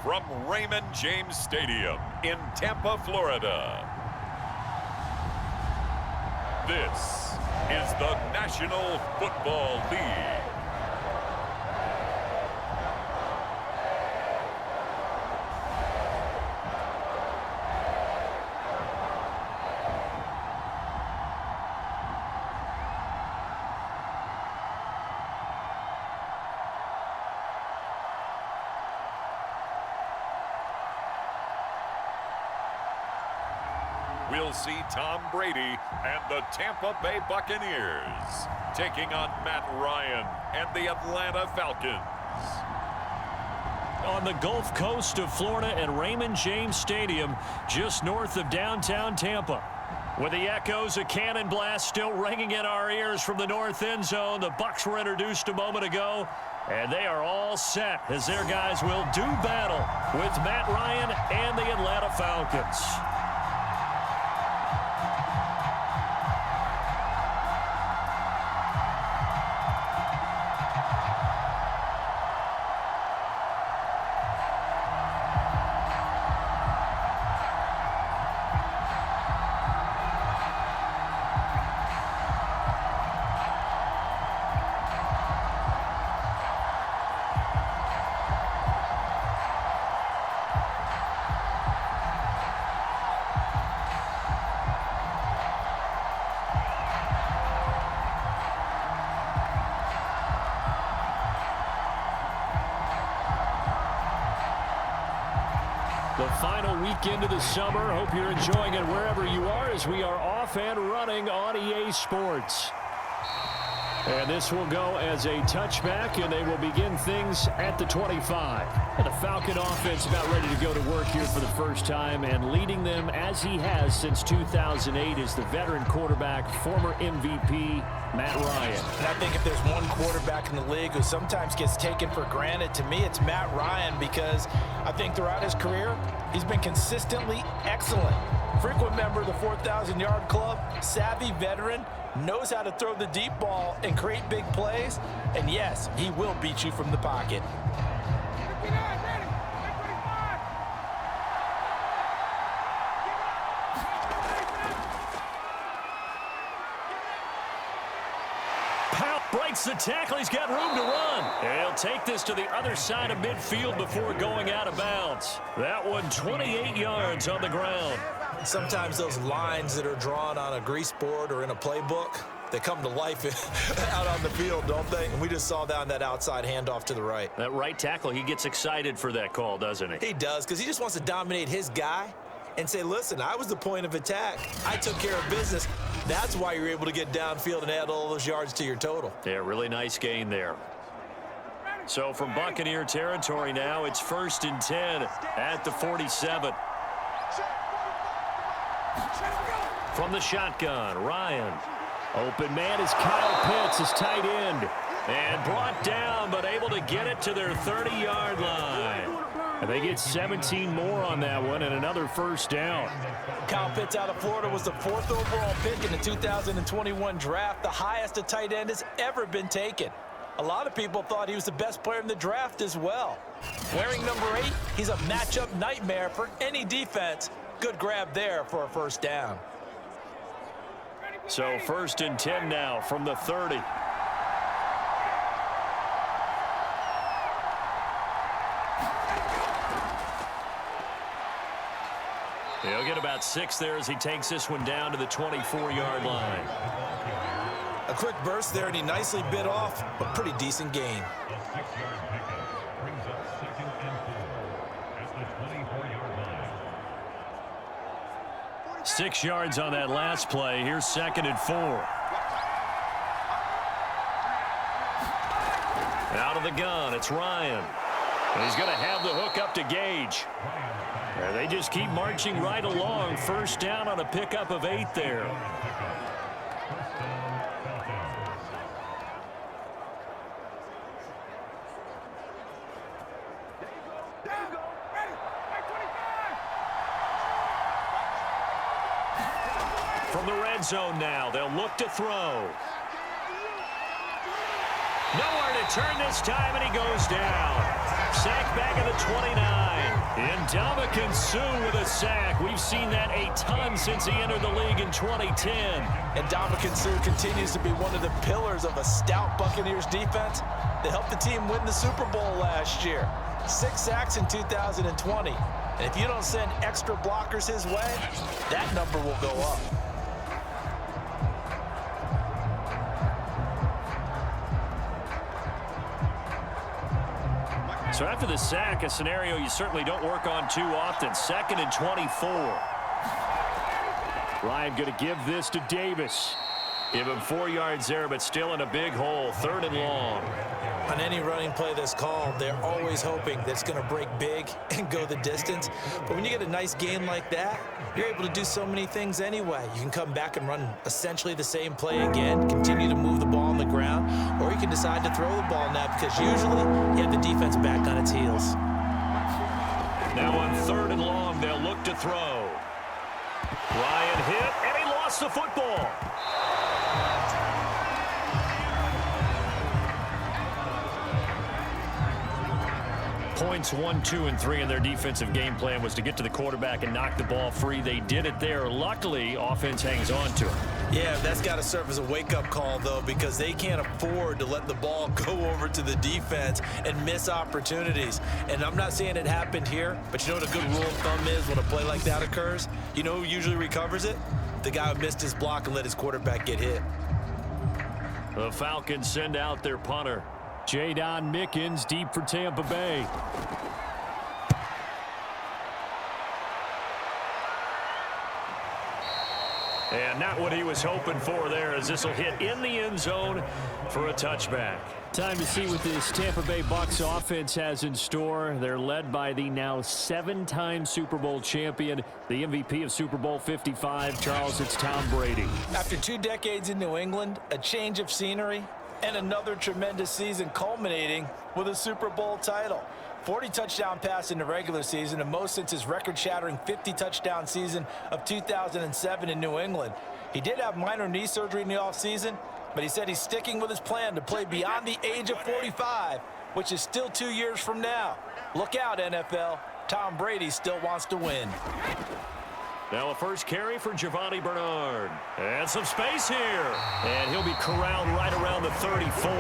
from Raymond James Stadium in Tampa, Florida. This is the National Football League. We'll see Tom Brady and the Tampa Bay Buccaneers taking on Matt Ryan and the Atlanta Falcons. On the Gulf Coast of Florida at Raymond James Stadium, just north of downtown Tampa. With the echoes of cannon blast still ringing in our ears from the north end zone, the Bucs were introduced a moment ago, and they are all set as their guys will do battle with Matt Ryan and the Atlanta Falcons. The final weekend of the summer. Hope you're enjoying it wherever you are as we are off and running on EA Sports. And this will go as a touchback, and they will begin things at the 25. And the Falcon offense about ready to go to work here for the first time, and leading them as he has since 2008 is the veteran quarterback, former MVP, Matt Ryan. And I think if there's one quarterback in the league who sometimes gets taken for granted, to me it's Matt Ryan, because I think throughout his career he's been consistently excellent. Frequent member of the 4,000-yard club, savvy veteran, knows how to throw the deep ball and create big plays. And yes, he will beat you from the pocket. Breaks the tackle. He's got room to run. And he'll take this to the other side of midfield before going out of bounds. That one 28 yards on the ground. Sometimes those lines that are drawn on a grease board or in a playbook, they come to life out on the field, don't they? And we just saw down that outside handoff to the right. That right tackle, he gets excited for that call, doesn't he? He does, because he just wants to dominate his guy and say, listen, I was the point of attack. I took care of business. That's why you're able to get downfield and add all those yards to your total. Yeah, really nice gain there. So from Buccaneer territory now, it's 1st and 10 at the 47. From the shotgun, Ryan. Open man is Kyle Pitts, his tight end. And brought down, but able to get it to their 30-yard line. And they get 17 more on that one and another first down. Kyle Pitts out of Florida was the 4th overall pick in the 2021 draft, the highest a tight end has ever been taken. A lot of people thought he was the best player in the draft as well. Wearing number 8, he's a matchup nightmare for any defense. Good grab there for a first down. So 1st and 10 now from the 30. He'll get about 6 there as he takes this one down to the 24-yard line. A quick burst there, and he nicely bit off a pretty decent gain. 6 yards on that last play. Here's 2nd and 4. Out of the gun, it's Ryan. And he's going to have the hook up to Gage. And they just keep marching right along. First down on a pickup of 8 there. From the red zone now, they'll look to throw. Nowhere to turn this time, and he goes down. Sacked back at the 29. And Suh with a sack. We've seen that a ton since he entered the league in 2010. And Suh continues to be one of the pillars of a stout Buccaneers defense that helped the team win the Super Bowl last year. 6 sacks in 2020. And if you don't send extra blockers his way, that number will go up. So after the sack, a scenario you certainly don't work on too often. 2nd and 24. Ryan going to give this to Davis. Give him 4 yards there, but still in a big hole. 3rd and long. On any running play that's called, they're always hoping that it's going to break big and go the distance. But when you get a nice game like that, you're able to do so many things anyway. You can come back and run essentially the same play again, continue to move the ball on the ground, or you can decide to throw the ball now because usually you have the defense back on its heels. Now on 3rd and long, they'll look to throw. Ryan hit, and he lost the football. Points 1, 2, and 3 in their defensive game plan was to get to the quarterback and knock the ball free. They did it there. Luckily, offense hangs on to it. Yeah, that's got to serve as a wake-up call, though, because they can't afford to let the ball go over to the defense and miss opportunities. And I'm not saying it happened here, but you know what a good rule of thumb is when a play like that occurs? You know who usually recovers it? The guy who missed his block and let his quarterback get hit. The Falcons send out their punter. Jadon Mickens deep for Tampa Bay. And not what he was hoping for there, as this will hit in the end zone for a touchback. Time to see what this Tampa Bay Bucs offense has in store. They're led by the now 7-time Super Bowl champion, the MVP of Super Bowl 55. Charles, it's Tom Brady. After 2 decades in New England, a change of scenery, and another tremendous season culminating with a Super Bowl title. 40 touchdown pass in the regular season, the most since his record-shattering 50-touchdown season of 2007 in New England. He did have minor knee surgery in the offseason, but he said he's sticking with his plan to play beyond the age of 45, which is still 2 years from now. Look out, NFL. Tom Brady still wants to win. Now a first carry for Giovanni Bernard. And some space here. And he'll be corralled right around the 34.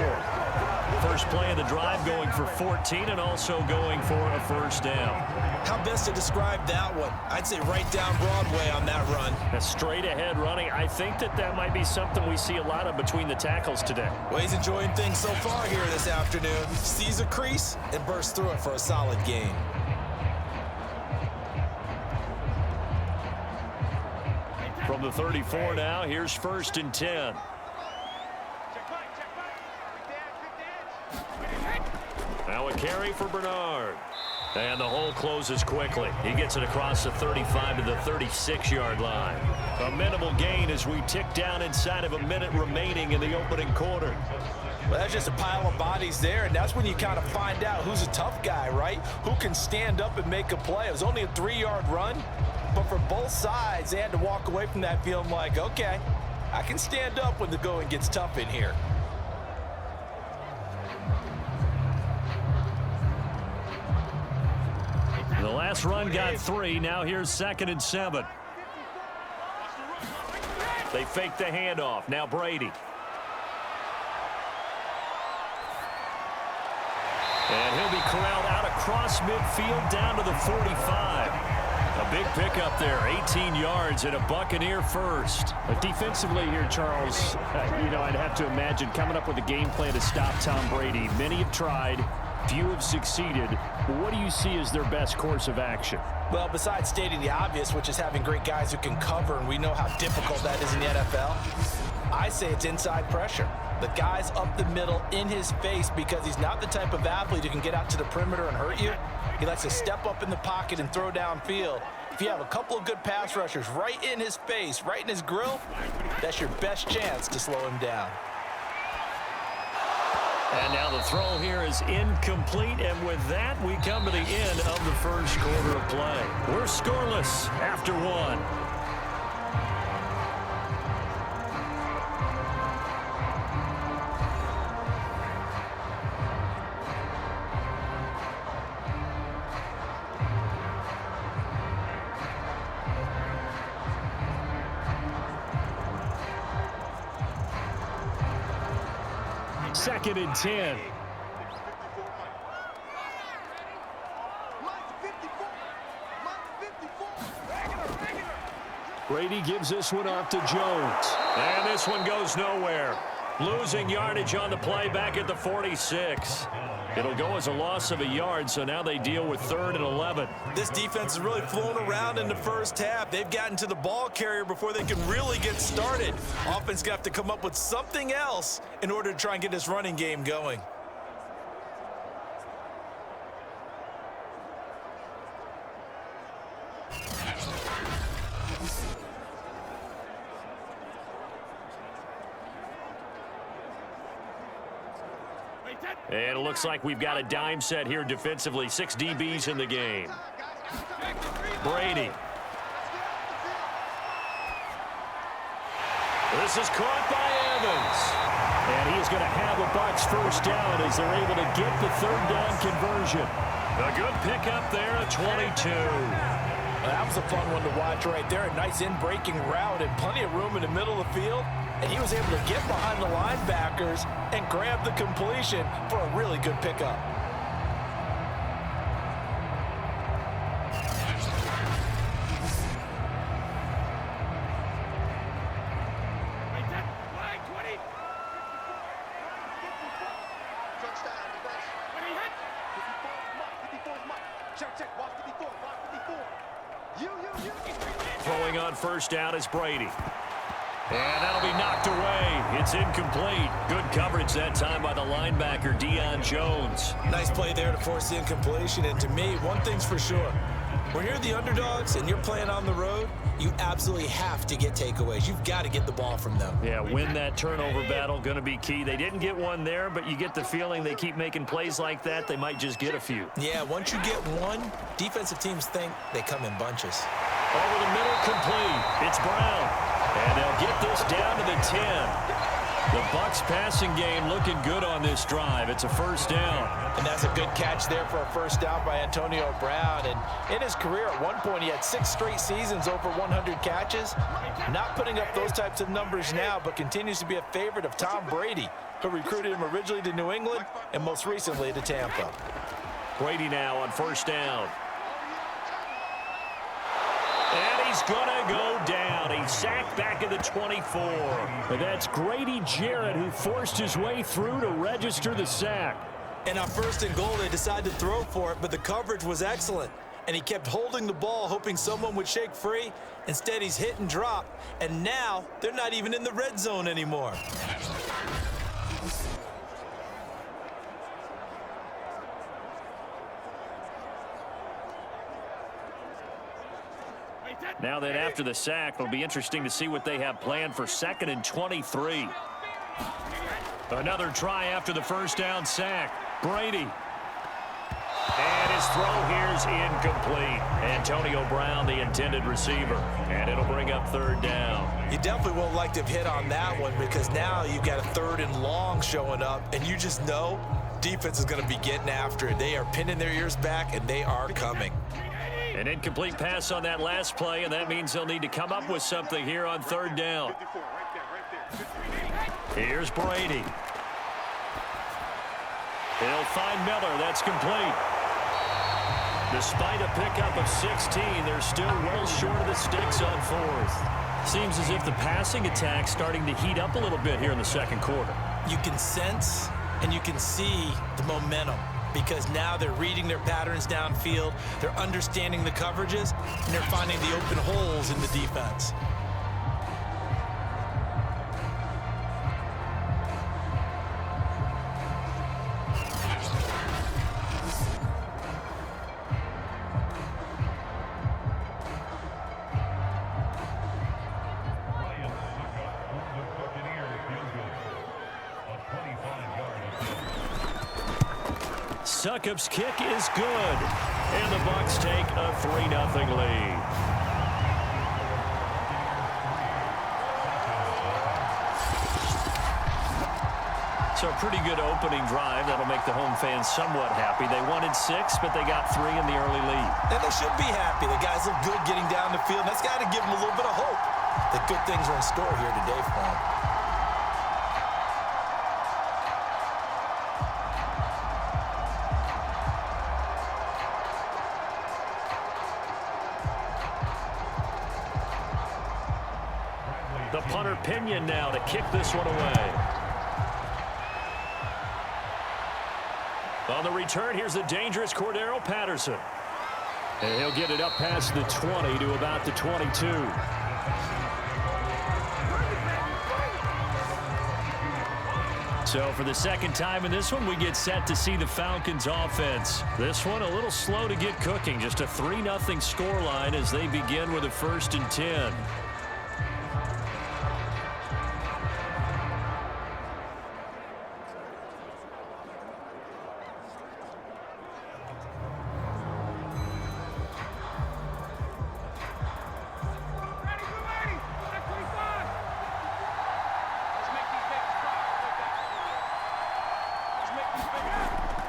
First play of the drive going for 14 and also going for a first down. How best to describe that one? I'd say right down Broadway on that run. A straight ahead running. I think that might be something we see a lot of between the tackles today. Well, he's enjoying things so far here this afternoon. Sees a crease and bursts through it for a solid gain. From the 34 now, here's 1st and 10. Now a carry for Bernard. And the hole closes quickly. He gets it across the 35 to the 36-yard line. A minimal gain as we tick down inside of a minute remaining in the opening quarter. Well, that's just a pile of bodies there, and that's when you kind of find out who's a tough guy, right? Who can stand up and make a play. It was only a 3-yard run, but for both sides, they had to walk away from that feeling like, okay, I can stand up when the going gets tough in here. The last run got 3. Now here's 2nd and 7. They fake the handoff. Now Brady. And he'll be corralled out across midfield down to the 45. A big pickup there, 18 yards and a Buccaneer first. But defensively here, Charles, I'd have to imagine coming up with a game plan to stop Tom Brady. Many have tried, few have succeeded. What do you see as their best course of action? Well, besides stating the obvious, which is having great guys who can cover, and we know how difficult that is in the NFL, I say it's inside pressure. The guy's up the middle in his face because he's not the type of athlete who can get out to the perimeter and hurt you. He likes to step up in the pocket and throw downfield. If you have a couple of good pass rushers right in his face, right in his grill, that's your best chance to slow him down. And now the throw here is incomplete, and with that, we come to the end of the first quarter of play. We're scoreless after 1. 2nd and 10. Brady gives this one off to Jones. And this one goes nowhere. Losing yardage on the play back at the 46. It'll go as a loss of a yard, so now they deal with 3rd and 11. This defense is really flown around in the first half. They've gotten to the ball carrier before they can really get started. Offense got to come up with something else in order to try and get this running game going. And it looks like we've got a dime set here defensively. 6 DBs in the game. Brady. This is caught by Evans. And he is going to have a Bucs first down as they're able to get the 3rd down conversion. A good pickup there at 22. That was a fun one to watch right there. A nice in-breaking route and plenty of room in the middle of the field. And he was able to get behind the linebackers and grab the completion for a really good pickup. Throwing on first down is Brady. And that'll be knocked away. It's incomplete. Good coverage that time by the linebacker, Deion Jones. Nice play there to force the incompletion. And to me, one thing's for sure. When you're the underdogs and you're playing on the road, you absolutely have to get takeaways. You've got to get the ball from them. Yeah, win that turnover battle, going to be key. They didn't get one there, but you get the feeling they keep making plays like that, they might just get a few. Yeah, once you get one, defensive teams think they come in bunches. Over the middle, complete. It's Brown. And they'll get this down to the 10. The Bucs passing game looking good on this drive. It's a first down. And that's a good catch there for a first down by Antonio Brown. And in his career, at one point, he had 6 straight seasons over 100 catches. Not putting up those types of numbers now, but continues to be a favorite of Tom Brady, who recruited him originally to New England and most recently to Tampa. Brady now on first down. And he's going to go down. He's sacked back at the 24. And that's Grady Jarrett who forced his way through to register the sack. And on 1st and goal, they decided to throw for it, but the coverage was excellent. And he kept holding the ball, hoping someone would shake free. Instead, he's hit and drop. And now, they're not even in the red zone anymore. Now that after the sack, it'll be interesting to see what they have planned for 2nd and 23. Another try after the first down sack. Brady. And his throw here's incomplete. Antonio Brown, the intended receiver. And it'll bring up 3rd down. You definitely won't like to have hit on that one because now you've got a 3rd and long showing up, and you just know defense is going to be getting after it. They are pinning their ears back, and they are coming. An incomplete pass on that last play, and that means they'll need to come up with something here on 3rd down. Here's Brady. He'll find Miller. That's complete. Despite a pickup of 16, they're still well short of the sticks on 4th. Seems as if the passing attack's starting to heat up a little bit here in the 2nd quarter. You can sense and you can see the momentum, because now they're reading their patterns downfield, they're understanding the coverages, and they're finding the open holes in the defense. Succop's kick is good, and the Bucs take a 3-0 lead. So a pretty good opening drive. That'll make the home fans somewhat happy. They wanted 6, but they got 3 in the early lead. And they should be happy. The guys look good getting down the field. That's got to give them a little bit of hope that good things are in store here today for them. the punter Pinion now to kick this one away. On the return, here's the dangerous Cordero Patterson. And he'll get it up past the 20 to about the 22. So for the second time in this one, we get set to see the Falcons offense. This one a little slow to get cooking. Just a 3-0 scoreline as they begin with a 1st and 10.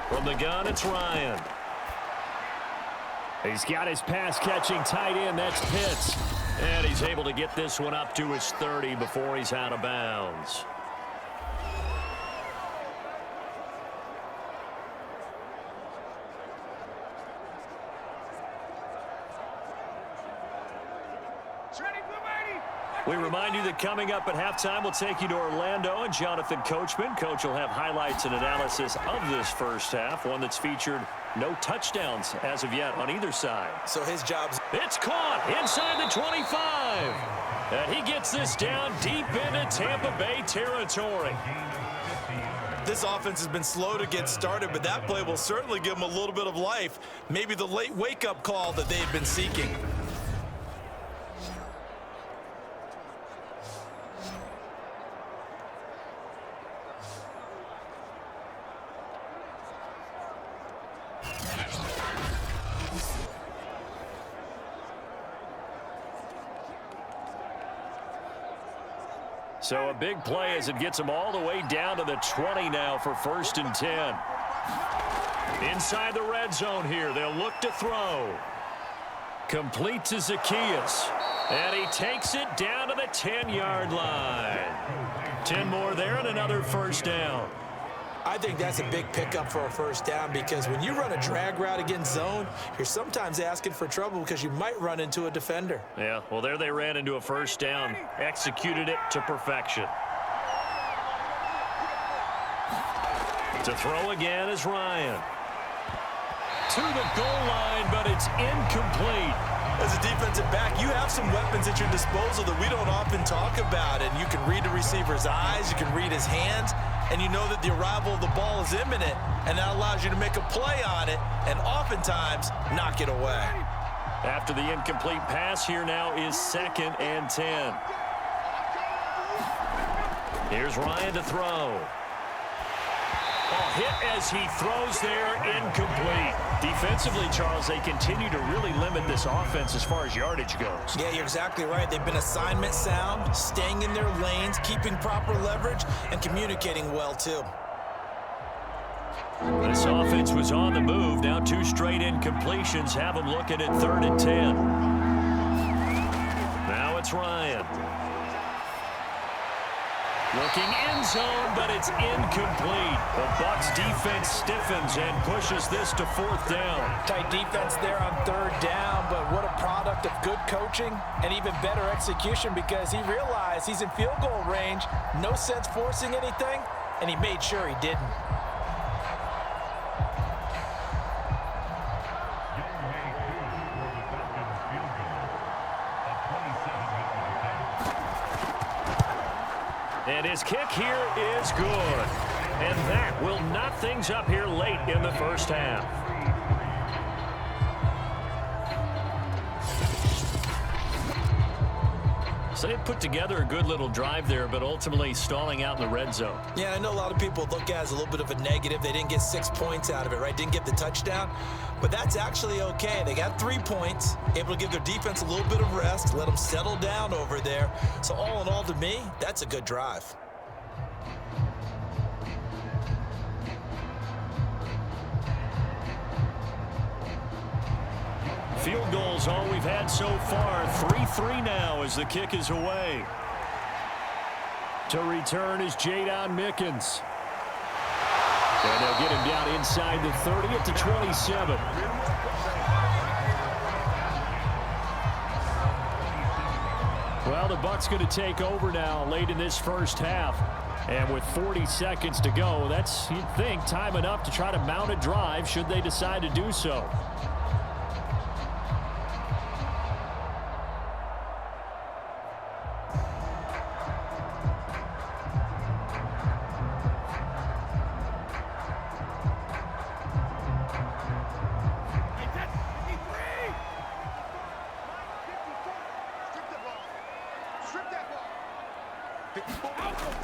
From the gun, it's Ryan. He's got his pass-catching tight end. That's Pitts. And he's able to get this one up to his 30 before he's out of bounds. We remind you that coming up at halftime, we'll take you to Orlando and Jonathan Coachman. Coach will have highlights and analysis of this first half, one that's featured no touchdowns as of yet on either side. So his job's... It's caught inside the 25. And he gets this down deep into Tampa Bay territory. This offense has been slow to get started, but that play will certainly give them a little bit of life. Maybe the late wake-up call that they've been seeking. So a big play as it gets them all the way down to the 20 now for 1st and 10. Inside the red zone here, they'll look to throw. Complete to Zacchaeus. And he takes it down to the 10-yard line. 10 more there and another 1st down. I think that's a big pickup for a 1st down because when you run a drag route against zone, you're sometimes asking for trouble because you might run into a defender. Yeah, well, there they ran into a 1st down, executed it to perfection. To throw again is Ryan. To the goal line, but it's incomplete. As a defensive back, you have some weapons at your disposal that we don't often talk about, and you can read the receiver's eyes, you can read his hands, and you know that the arrival of the ball is imminent, and that allows you to make a play on it and oftentimes knock it away. After the incomplete pass, here now is 2nd and 10. Here's Ryan to throw. Hit as he throws there, incomplete. Defensively, Charles, they continue to really limit this offense as far as yardage goes. Yeah, you're exactly right. They've been assignment sound, staying in their lanes, keeping proper leverage, and communicating well, too. This offense was on the move. Now 2 straight incompletions have them looking at 3rd and 10. Now it's Ryan. Looking end zone, but it's incomplete. The Bucs defense stiffens and pushes this to 4th down. Tight defense there on 3rd down, but what a product of good coaching and even better execution because he realized he's in field goal range, no sense forcing anything, and he made sure he didn't. And his kick here is good. And that will knot things up here late in the 1st half. So they put together a good little drive there, but ultimately stalling out in the red zone. Yeah, I know a lot of people look at it as a little bit of a negative. They didn't get 6 points out of it, right? Didn't get the touchdown. But that's actually okay. They got 3 points, able to give their defense a little bit of rest, let them settle down over there. So all in all, to me, that's a good drive. Field goals all we've had so far. 3-3 now as the kick is away. To return is Jadon Mickens. And they'll get him down inside the 30 at the 27. Well, the Bucs going to take over now late in this first half. And with 40 seconds to go, that's, you'd think, time enough to try to mount a drive should they decide to do so.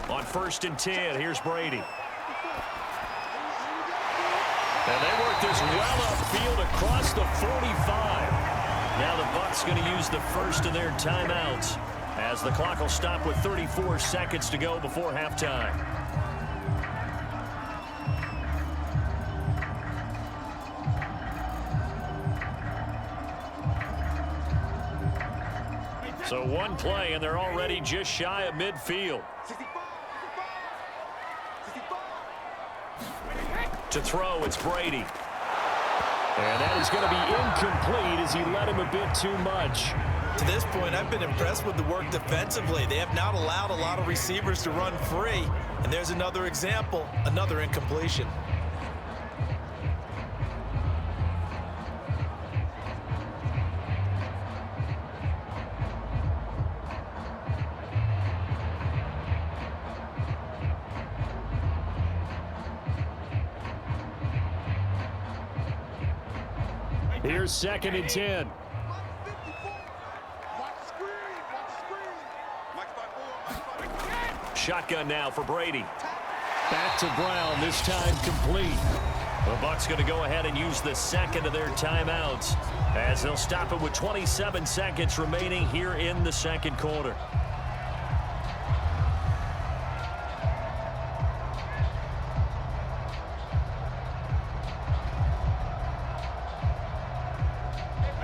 On 1st and 10, here's Brady. And they work this well upfield across the 45. Now the Bucs going to use the first of their timeouts as the clock will stop with 34 seconds to go before halftime. So one play, and they're already just shy of midfield. To throw, it's Brady. And that is going to be incomplete as he let him a bit too much. To this point, I've been impressed with the work defensively. They have not allowed a lot of receivers to run free. And there's another example, another incompletion. Here's 2nd and 10. Shotgun now for Brady. Back to Brown, this time complete. The Bucs going to go ahead and use the second of their timeouts as they'll stop it with 27 seconds remaining here in the second quarter.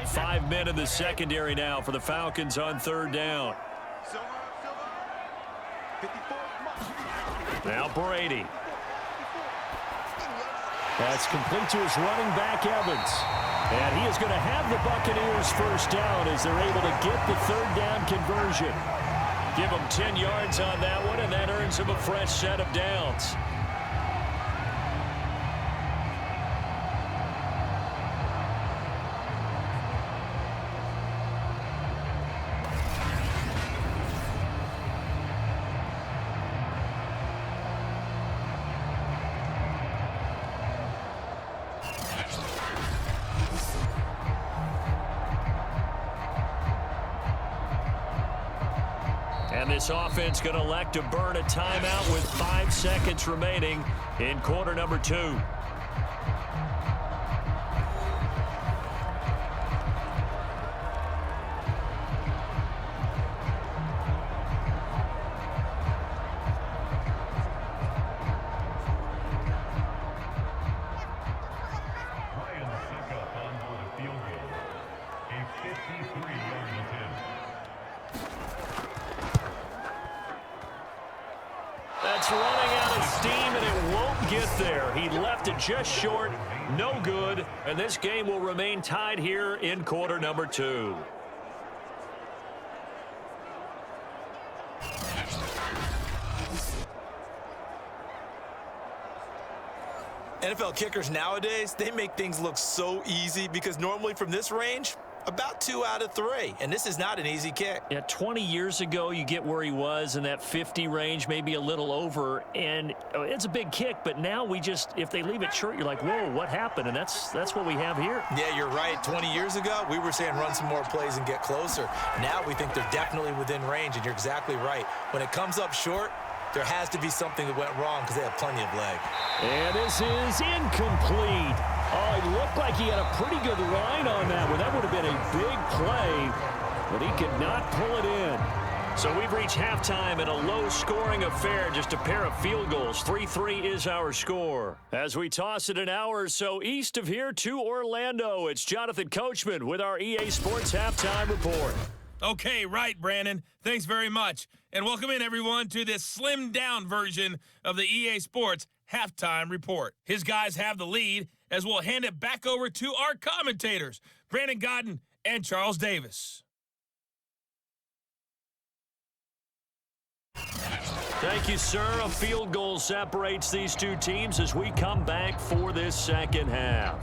Five men in the secondary now for the Falcons on 3rd down. Now Brady. That's complete to his running back, Evans. And he is going to have the Buccaneers first down as they're able to get the 3rd down conversion. Give him 10 yards on that one, and that earns him a fresh set of downs. And this offense going to elect to burn a timeout with 5 seconds remaining in quarter number 2. That's running out of steam, and it won't get there. He left it just short, no good, and this game will remain tied here in quarter number 2. NFL kickers nowadays, they make things look so easy because normally from this range, about 2 out of 3, and this is not an easy kick. Yeah, 20 years ago, you get where he was in that 50 range, maybe a little over, and it's a big kick, but now we just, if they leave it short, you're like, whoa, what happened? And that's what we have here. Yeah, you're right. 20 years ago, we were saying run some more plays and get closer. Now we think they're definitely within range, and you're exactly right. When it comes up short, there has to be something that went wrong because they have plenty of leg. And this is incomplete. Oh, it looked like he had a pretty good line on that one. That would have been a big play, but he could not pull it in. So we've reached halftime in a low-scoring affair, just a pair of field goals. 3-3 is our score. As we toss it an hour or so east of here to Orlando, it's Jonathan Coachman with our EA Sports Halftime Report. Okay, right, Brandon. Thanks very much. And welcome in, everyone, to this slimmed-down version of the EA Sports Halftime Report. His guys have the lead as we'll hand it back over to our commentators, Brandon Godden and Charles Davis. Thank you, sir. A field goal separates these two teams as we come back for this second half.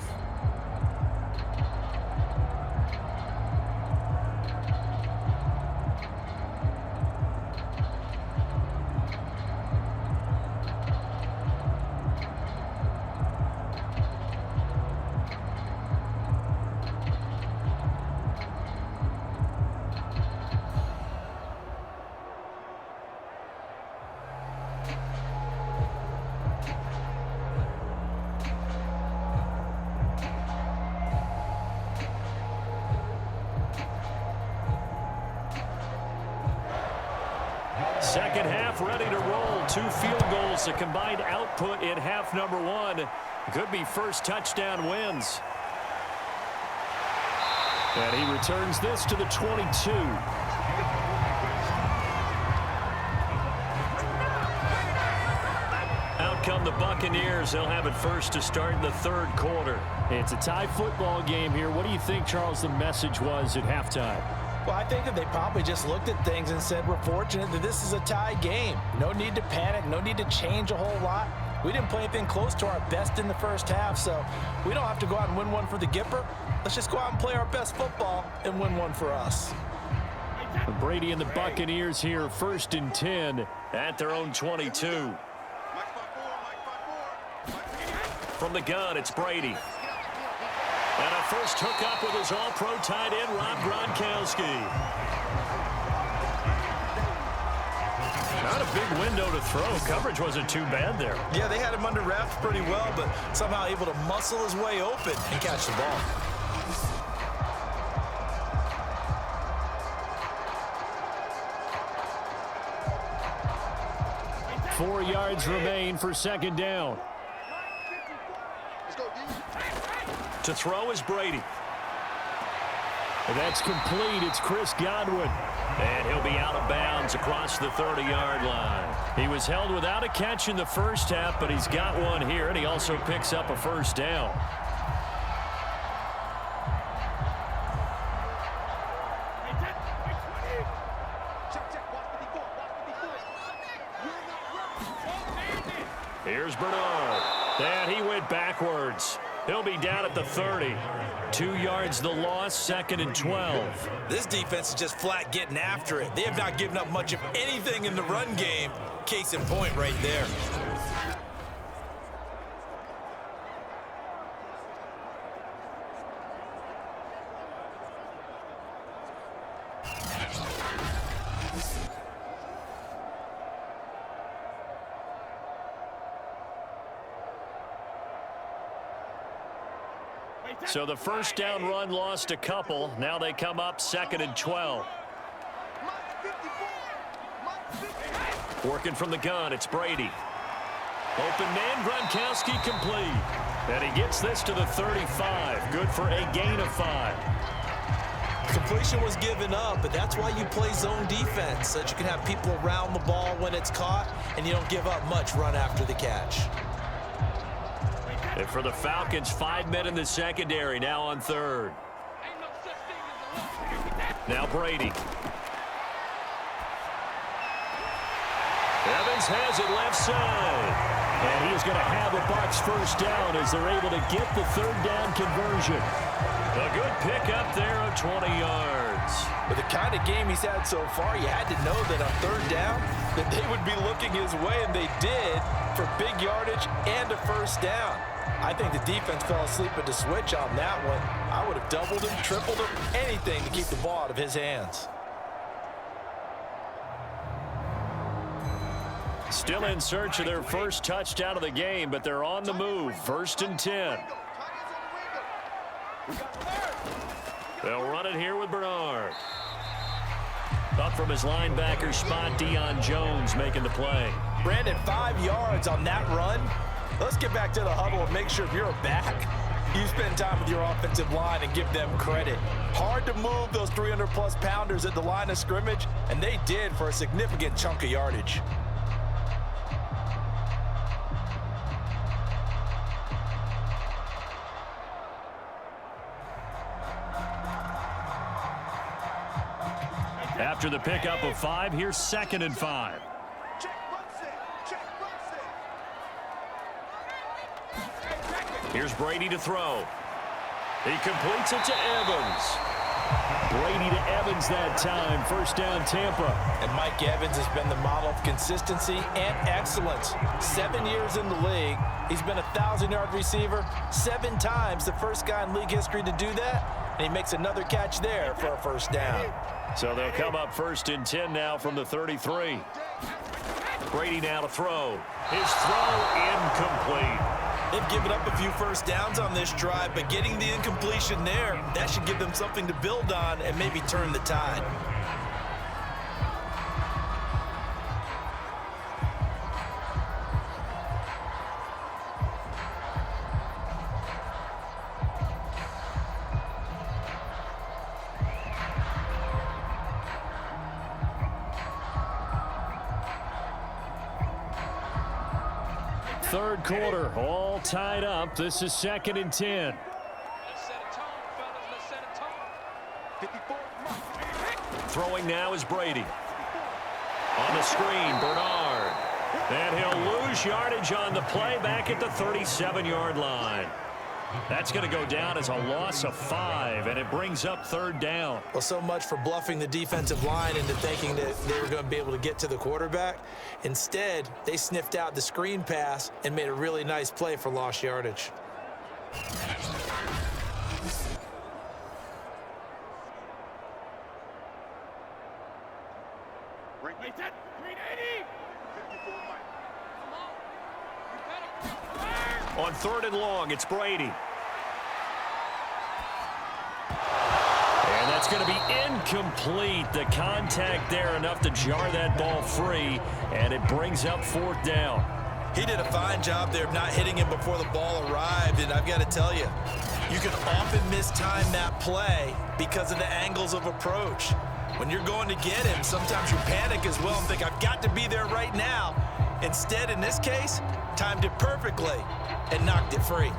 Second half ready to roll. 2 field goals, a combined output in half number 1. Could be first touchdown wins. And he returns this to the 22. Out come the Buccaneers. They'll have it first to start in the third quarter. It's a tie football game here. What do you think, Charles, the message was at halftime? Well, I think that they probably just looked at things and said, we're fortunate that this is a tie game. No need to panic. No need to change a whole lot. We didn't play anything close to our best in the first half, so we don't have to go out and win one for the Gipper. Let's just go out and play our best football and win one for us. Brady and the Buccaneers here, 1st and 10. At their own 22. From the gun, it's Brady. And a first hookup with his all-pro tight end, Rob Gronkowski. Not a big window to throw. Coverage wasn't too bad there. Yeah, they had him under wraps pretty well, but somehow able to muscle his way open and catch the ball. Four yards remain for second down. To throw is Brady. And that's complete. It's Chris Godwin. And he'll be out of bounds across the 30-yard line. He was held without a catch in the first half, but he's got one here, and he also picks up a first down. Here's Bernard. And he went backwards. He'll be down at the 30. 2 yards the loss, 2nd and 12. This defense is just flat getting after it. They have not given up much of anything in the run game. Case in point right there. So the first down run lost a couple. Now they come up 2nd and 12. Working from the gun, it's Brady. Open man, Gronkowski complete. And he gets this to the 35. Good for a gain of 5. Completion was given up, but that's why you play zone defense, so that you can have people around the ball when it's caught, and you don't give up much run after the catch. And for the Falcons, 5 men in the secondary, now on third. Now Brady. Evans has it left side. And he's going to have a Bucs first down as they're able to get the third down conversion. A good pickup there of 20 yards. With the kind of game he's had so far, you had to know that on third down that they would be looking his way, and they did, for big yardage and a first down. I think the defense fell asleep at the switch on that one. I would have doubled him, tripled him, anything to keep the ball out of his hands. Still in search of their first touchdown of the game, but they're on the move. 1st and 10. They'll run it here with Bernard. Up from his linebacker spot, Deion Jones making the play. Brandon, 5 yards on that run. Let's get back to the huddle and make sure if you're a back, you spend time with your offensive line and give them credit. Hard to move those 300-plus pounders at the line of scrimmage, and they did for a significant chunk of yardage. After the pickup of 5, here's 2nd and 5. Here's Brady to throw. He completes it to Evans. Brady to Evans that time. First down, Tampa. And Mike Evans has been the model of consistency and excellence. 7 years in the league. He's been a 1,000-yard receiver 7 times, the first guy in league history to do that. And he makes another catch there for a first down. So they'll come up 1st and 10 now from the 33. Brady now to throw. His throw incomplete. They've given up a few first downs on this drive, but getting the incompletion there, that should give them something to build on and maybe turn the tide. Third quarter, all tied up. This is 2nd and 10. Throwing now is Brady. On the screen, Bernard. And he'll lose yardage on the play back at the 37-yard line. That's going to go down as a loss of 5, and it brings up 3rd down. Well, so much for bluffing the defensive line into thinking that they were going to be able to get to the quarterback. Instead, they sniffed out the screen pass and made a really nice play for lost yardage. On 3rd and long, it's Brady. And that's going to be incomplete. The contact there enough to jar that ball free, and it brings up 4th down. He did a fine job there of not hitting him before the ball arrived, and I've got to tell you, you can often mistime that play because of the angles of approach. When you're going to get him, sometimes you panic as well and think, I've got to be there right now. Instead, in this case, timed it perfectly and knocked it free.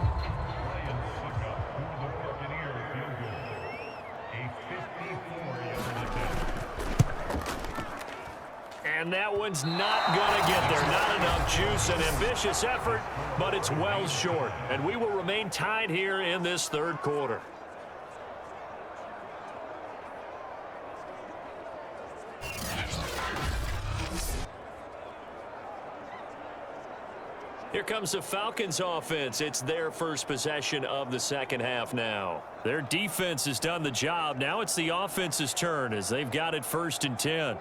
And that one's not going to get there. Not enough juice, an ambitious effort, but it's well short. And we will remain tied here in this 3rd quarter. Here comes the Falcons offense. It's their first possession of the 2nd half now. Their defense has done the job. Now it's the offense's turn as they've got it 1st and 10.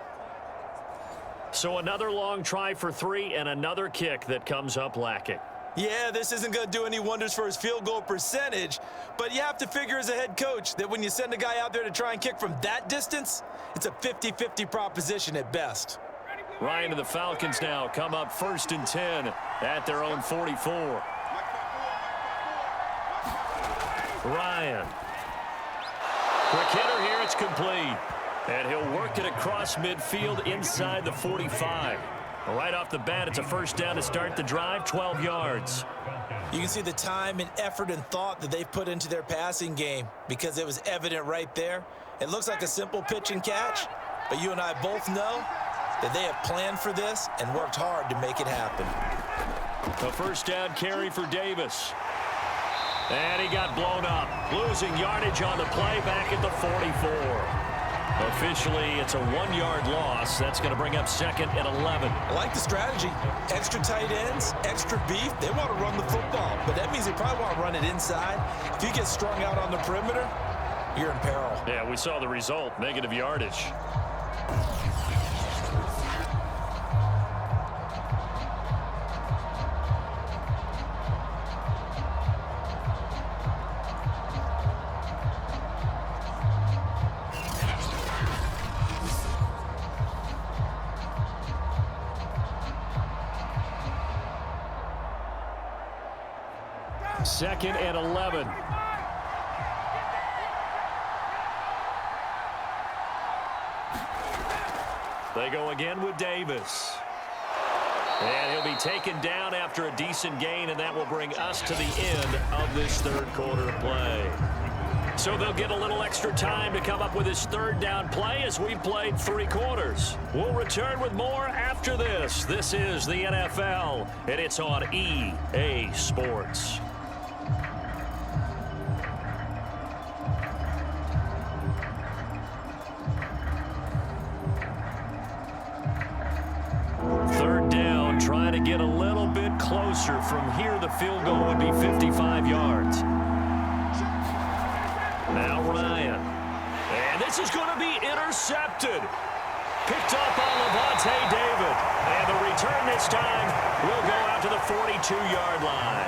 So another long try for 3 and another kick that comes up lacking. Yeah, this isn't going to do any wonders for his field goal percentage, but you have to figure as a head coach that when you send a guy out there to try and kick from that distance, it's a 50-50 proposition at best. Ryan and the Falcons now come up 1st and 10 at their own 44. Ryan. Quick hitter here, it's complete. And he'll work it across midfield inside the 45. Right off the bat, it's a first down to start the drive, 12 yards. You can see the time and effort and thought that they've put into their passing game because it was evident right there. It looks like a simple pitch and catch, but you and I both know that they have planned for this and worked hard to make it happen. A first down carry for Davis. And he got blown up, losing yardage on the play back at the 44. Officially, it's a 1-yard loss. That's going to bring up 2nd and 11. I like the strategy. Extra tight ends, extra beef. They want to run the football, but that means they probably want to run it inside. If you get strung out on the perimeter, you're in peril. Yeah, we saw the result, negative yardage. Second and 11. They go again with Davis. And he'll be taken down after a decent gain, and that will bring us to the end of this 3rd quarter play. So they'll get a little extra time to come up with his 3rd down play as we played 3 quarters. We'll return with more after this. This is the NFL, and it's on EA Sports. get a little bit closer. From here, the field goal would be 55 yards. Now Ryan. And this is going to be intercepted. Picked up on Levante David. And the return this time will go out to the 42-yard line.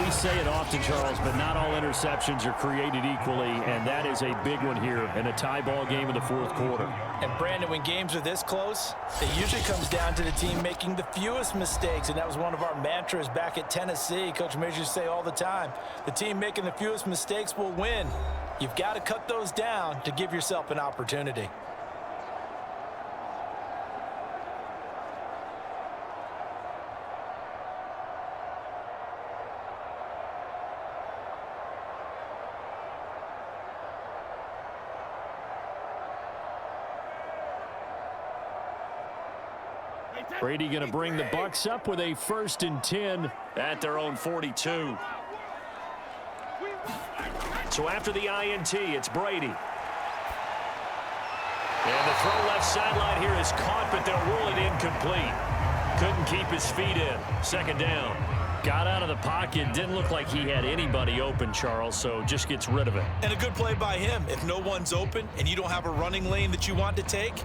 We say it often, Charles, but not all interceptions are created equally, and that is a big one here in a tie ball game in the fourth quarter. And Brandon, when games are this close, it usually comes down to the team making the fewest mistakes, and that was one of our mantras back at Tennessee. Coach Majors used to say all the time, the team making the fewest mistakes will win. You've got to cut those down to give yourself an opportunity. Brady going to bring the Bucs up with a 1st and 10 at their own 42. So after the INT, it's Brady. And the throw left sideline here is caught, but they'll rule it incomplete. Couldn't keep his feet in. 2nd down. Got out of the pocket. Didn't look like he had anybody open, Charles, so just gets rid of it. And a good play by him. If no one's open and you don't have a running lane that you want to take,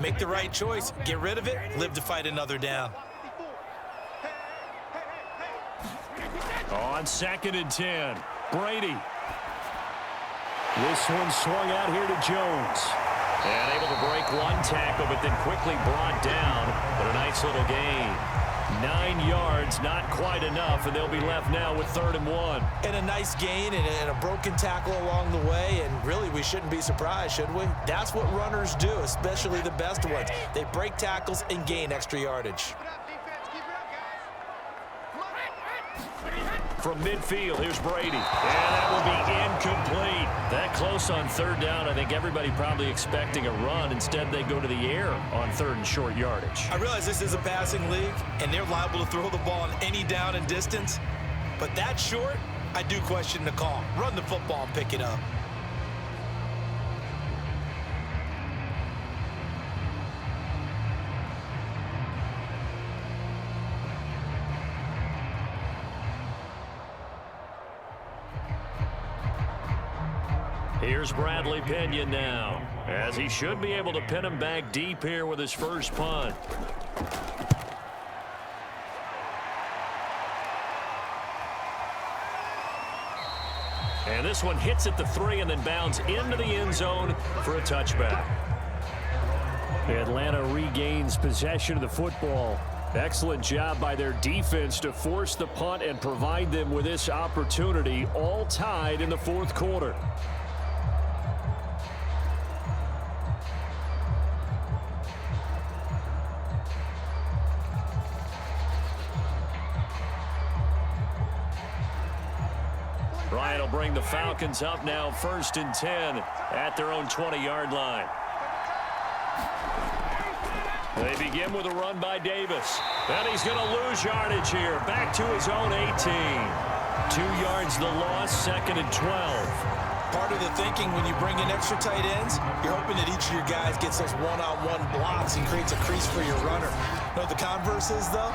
make the right choice. Get rid of it. Live to fight another down. On 2nd and 10, Brady. This one swung out here to Jones. And able to break one tackle, but then quickly brought down. But a nice little gain. 9 yards, not quite enough, and they'll be left now with 3rd and 1. And a nice gain and a broken tackle along the way, and really we shouldn't be surprised, should we? That's what runners do, especially the best ones. They break tackles and gain extra yardage. From midfield, here's Brady. And that will be incomplete. That close on 3rd down. I think everybody probably expecting a run. Instead, they go to the air on 3rd and short yardage. I realize this is a passing league, and they're liable to throw the ball on any down and distance. But that short, I do question the call. Run the football and pick it up. Here's Bradley Pinion now, as he should be able to pin him back deep here with his first punt. And this one hits at the 3 and then bounds into the end zone for a touchback. Atlanta regains possession of the football. Excellent job by their defense to force the punt and provide them with this opportunity, all tied in the fourth quarter. Ryan will bring the Falcons up now, 1st and 10 at their own 20-yard line. They begin with a run by Davis. And he's going to lose yardage here. Back to his own 18. 2 yards the loss, 2nd and 12. Part of the thinking when you bring in extra tight ends, you're hoping that each of your guys gets those one-on-one blocks and creates a crease for your runner. You know what the converse is, though?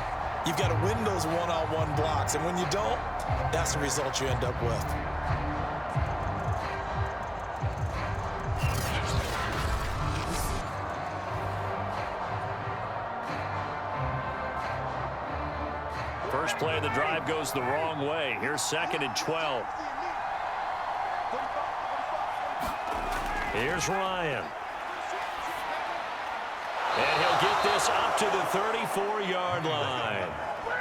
You've got to win those one-on-one blocks, and when you don't, that's the result you end up with. First play of the drive goes the wrong way. Here's 2nd and 12. Here's Ryan. And he'll get this up to the 34-yard line.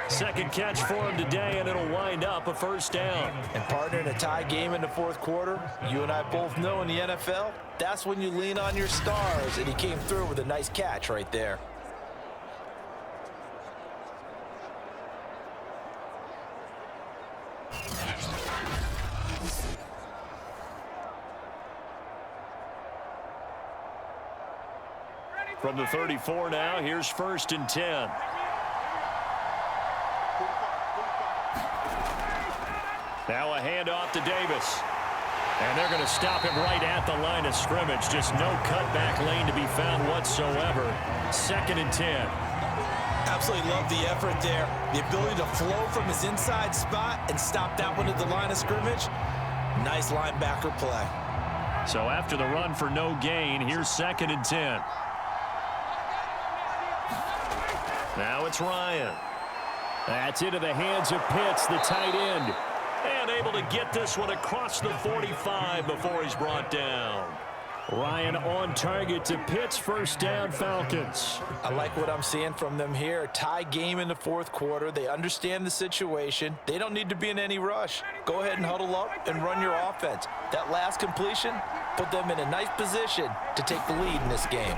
Second catch for him today, and it'll wind up a 1st down. And partner, in a tie game in the fourth quarter, you and I both know in the NFL, that's when you lean on your stars, and he came through with a nice catch right there. From the 34 now, here's 1st and 10. Now a handoff to Davis. And they're going to stop him right at the line of scrimmage. Just no cutback lane to be found whatsoever. 2nd and 10. Absolutely love the effort there. The ability to flow from his inside spot and stop that one at the line of scrimmage. Nice linebacker play. So after the run for no gain, here's 2nd and 10. Now it's Ryan. That's into the hands of Pitts, the tight end. And able to get this one across the 45 before he's brought down. Ryan on target to Pitts, 1st down Falcons. I like what I'm seeing from them here. Tie game in the 4th quarter. They understand the situation. They don't need to be in any rush. Go ahead and huddle up and run your offense. That last completion put them in a nice position to take the lead in this game.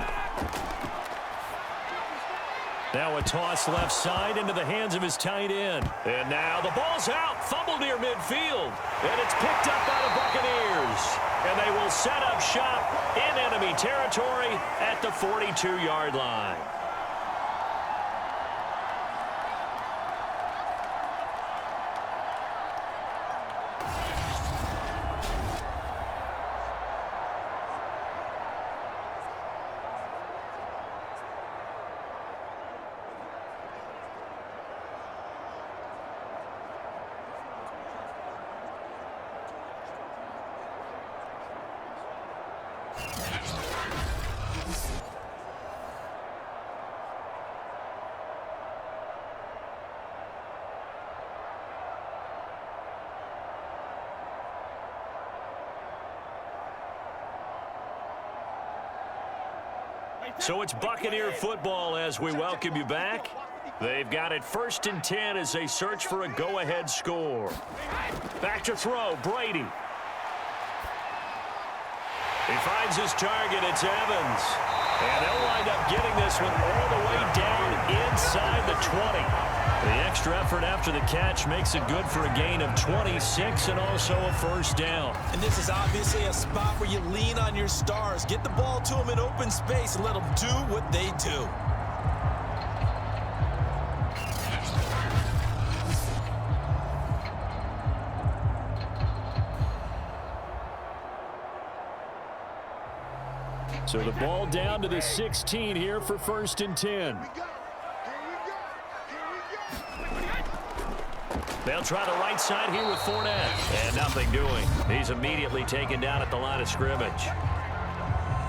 Now a toss left side into the hands of his tight end. And now the ball's out. Fumble near midfield. And it's picked up by the Buccaneers. And they will set up shop in enemy territory at the 42-yard line. So it's Buccaneer football as we welcome you back. They've got it 1st and 10 as they search for a go-ahead score. Back to throw, Brady. He finds his target, it's Evans. And they'll wind up getting this one all the way down inside the 20. The extra effort after the catch makes it good for a gain of 26 and also a 1st down. And this is obviously a spot where you lean on your stars. Get the ball to them in open space and let them do what they do. So the ball down to the 16 here for 1st and 10. They'll try the right side here with Fournette. And nothing doing. He's immediately taken down at the line of scrimmage.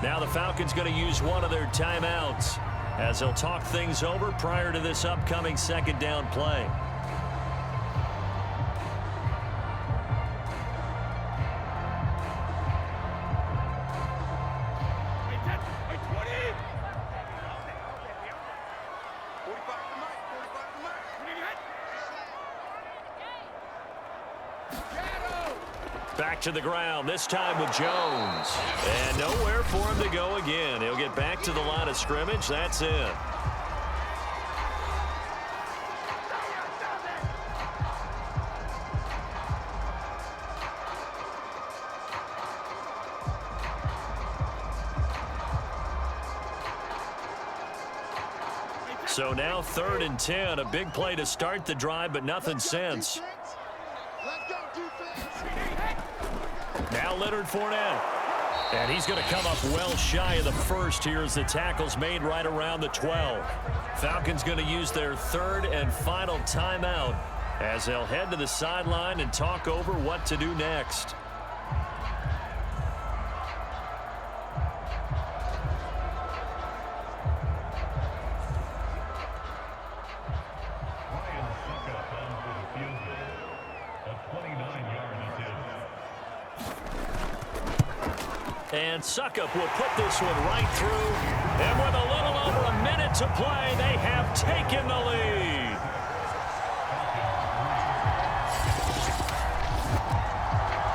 Now the Falcons going to use one of their timeouts as they'll talk things over prior to this upcoming 2nd down play. Back to the ground, this time with Jones. And nowhere for him to go again. He'll get back to the line of scrimmage. That's it. So now 3rd and 10. A big play to start the drive, but nothing since. Now Leonard Fournette. And he's going to come up well shy of the 1st here as the tackle's made right around the 12. Falcons going to use their 3rd and final timeout as they'll head to the sideline and talk over what to do next. And Suckup will put this one right through. And with a little over a minute to play, they have taken the lead.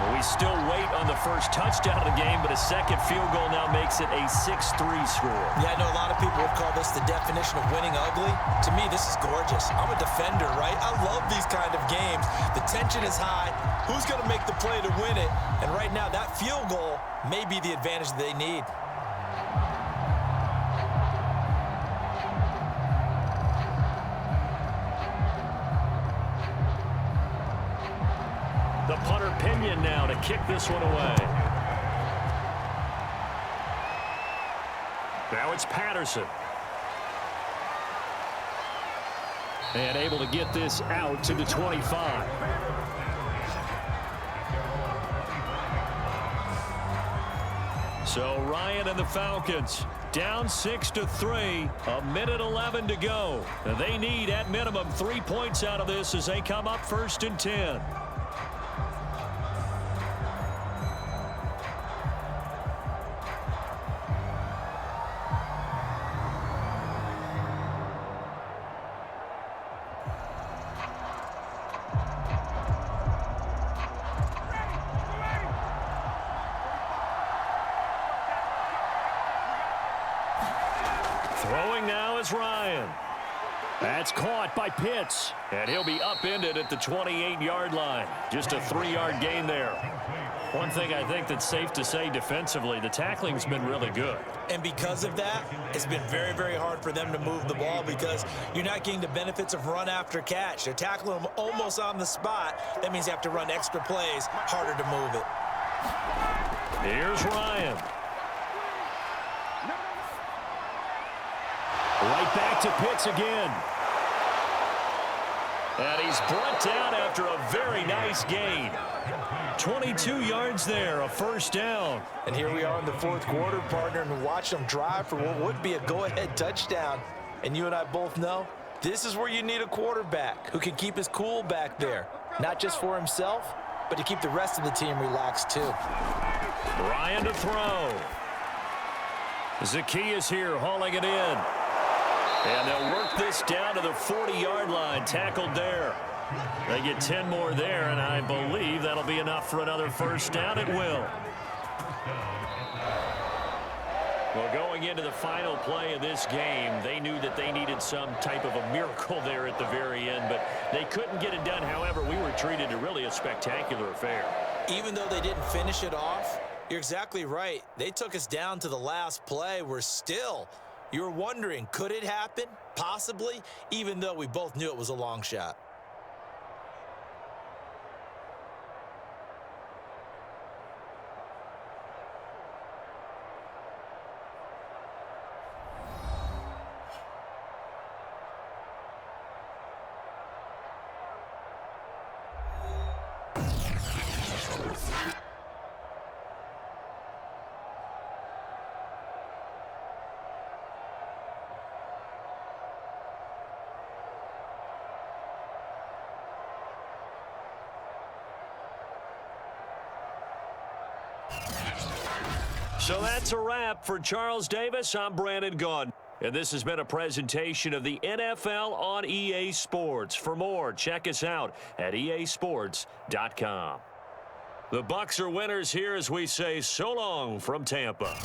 Well, we still wait on the first touchdown of the game, but a 2nd field goal now makes it a 6-3 score. Yeah, I know a lot of people would call this the definition of winning ugly. To me, this is gorgeous. I'm a defender, right? I love these kind of games. The tension is high. Who's going to make the play to win it? And right now, that field goal may be the advantage they need. The punter Pinion now to kick this one away. Now it's Patterson. And able to get this out to the 25. So Ryan and the Falcons down 6-3, a minute 11 to go. They need at minimum 3 points out of this as they come up 1st and 10. Throwing now is Ryan. That's caught by Pitts, and he'll be upended at the 28-yard line. Just a 3-yard gain there. One thing I think that's safe to say defensively, the tackling's been really good. And because of that, it's been very, very hard for them to move the ball because you're not getting the benefits of run after catch. They're tackling them almost on the spot. That means you have to run extra plays, harder to move it. Here's Ryan. Right back to Pitts again. And he's brought down after a very nice gain. 22 yards there, a 1st down. And here we are in the 4th quarter, partner, and watch them drive for what would be a go-ahead touchdown. And you and I both know this is where you need a quarterback who can keep his cool back there. Not just for himself, but to keep the rest of the team relaxed too. Ryan to throw. Zacchaeus here hauling it in. And they'll work this down to the 40-yard line, tackled there. They get 10 more there, and I believe that'll be enough for another 1st down. It will. Well, going into the final play of this game, they knew that they needed some type of a miracle there at the very end, but they couldn't get it done. However, we were treated to really a spectacular affair. Even though they didn't finish it off, you're exactly right. They took us down to the last play. We're still... You're wondering, could it happen? Possibly, even though we both knew it was a long shot. So that's a wrap for Charles Davis. I'm Brandon Gaudin. And this has been a presentation of the NFL on EA Sports. For more, check us out at easports.com. The Bucs are winners here as we say so long from Tampa.